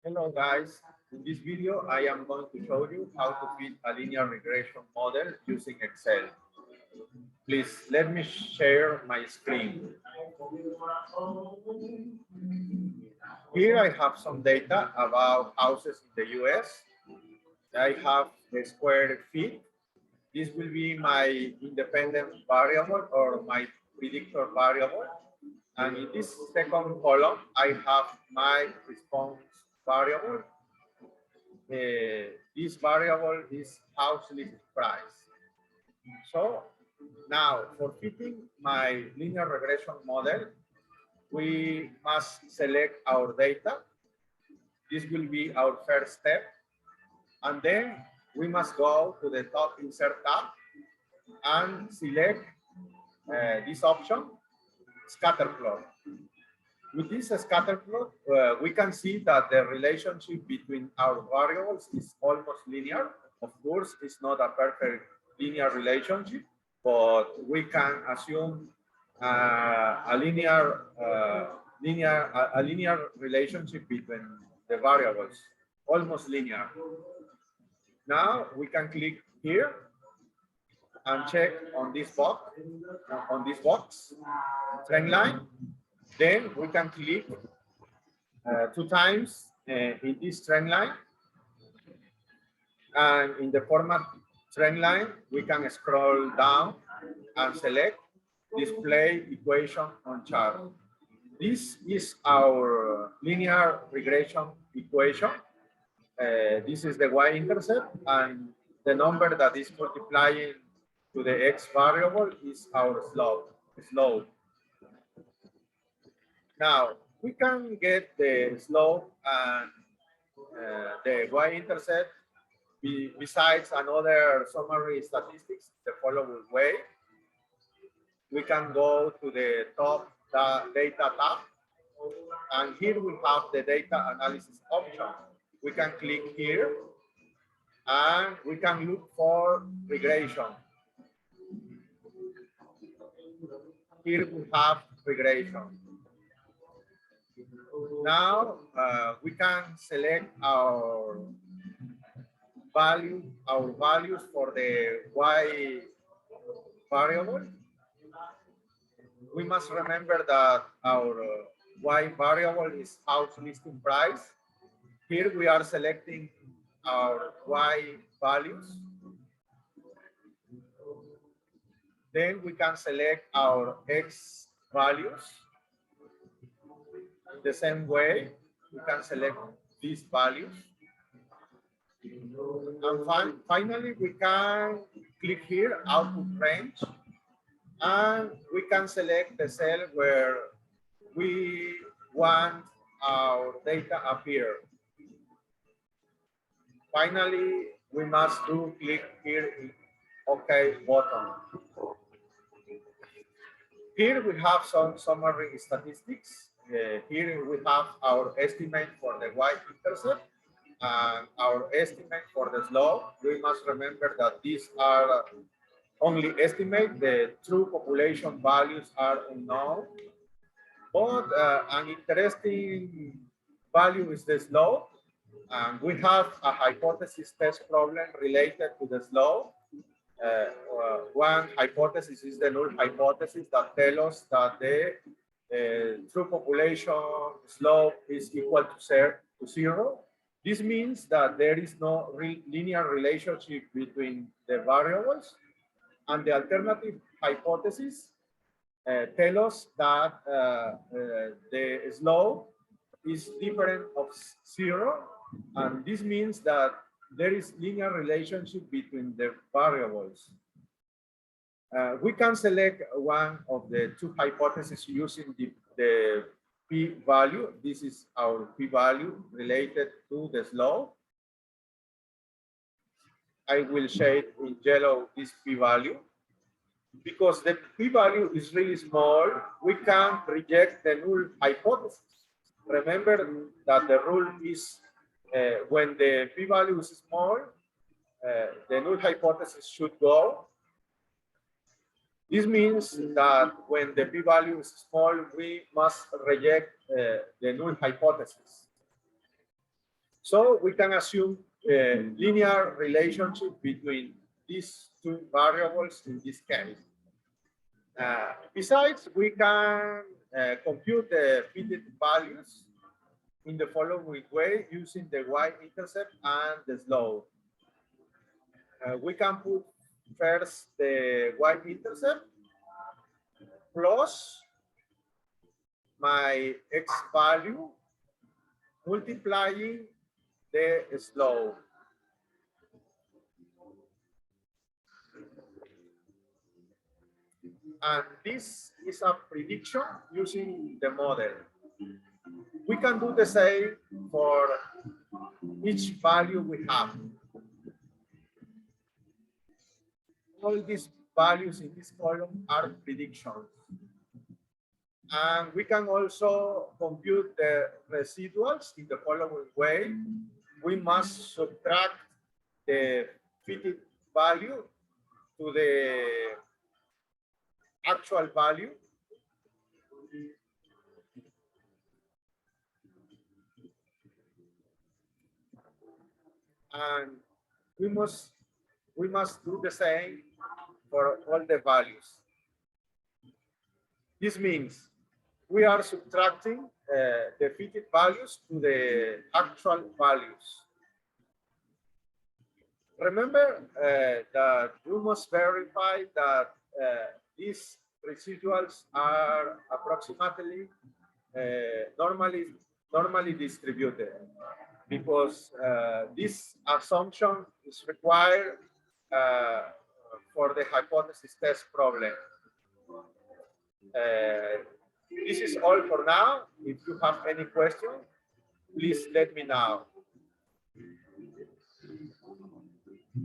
Hello guys, in this video I am going to show you how to fit a linear regression model using Excel. Please let me share my screen. Here I have some data about houses in the US. I have the square feet. This will be my independent variable or my predictor variable. And in this second column, I have my response variable. This variable is house list price. So now for fitting my linear regression model, we must select our data. This will be our first step. And then we must go to the top insert tab and select this option, scatter plot. With this scatter plot, we can see that the relationship between our variables is almost linear. Of course, it's not a perfect linear relationship, but we can assume a linear relationship between the variables, almost linear. Now we can click here and check on this box, trend line. Then we can click 2 times in this trend line. And in the format trend line, we can scroll down and select display equation on chart. This is our linear regression equation. This is the y-intercept, and the number that is multiplying to the x variable is our slope. Now, we can get the slope and the y-intercept besides another summary statistics the following way. We can go to the top data tab, and here we have the data analysis option. We can click here and we can look for regression. Here we have regression. Now we can select our values for the y variable. We must remember that our y variable is house listing price. Here we are selecting our y values. Then we can select our x values. The same way, we can select these values. And finally, we can click here, output range, and we can select the cell where we want our data appear. Finally, we must click here in OK button. Here we have some summary statistics. Here we have our estimate for the y-intercept and our estimate for the slope. We must remember that these are only estimate. The true population values are unknown. But an interesting value is the slope. And we have a hypothesis test problem related to the slope. One hypothesis is the null hypothesis that tells us that the true population slope is equal to 0. This means that there is no linear relationship between the variables, and the alternative hypothesis tells us that the slope is different of 0, and this means that there is linear relationship between the variables. We can select one of the two hypotheses using the p-value. This is our p-value related to the slope. I will shade in yellow this p-value. Because the p-value is really small, we can reject the null hypothesis. Remember that the rule is when the p-value is small, the null hypothesis should go. This means that when the p-value is small, we must reject the null hypothesis. So we can assume a linear relationship between these two variables in this case. Besides, we can compute the fitted values in the following way using the y-intercept and the slope. We can put first the y-intercept plus my x value multiplying the slope. And this is a prediction using the model. We can do the same for each value we have. All these values in this column are predictions. And we can also compute the residuals in the following way. We must subtract the fitted value to the actual value. And we must do the same for all the values. This means we are subtracting the fitted values to the actual values. Remember that you must verify that these residuals are approximately normally distributed, because this assumption is required for the hypothesis test problem. This is all for now. If you have any questions, please let me know.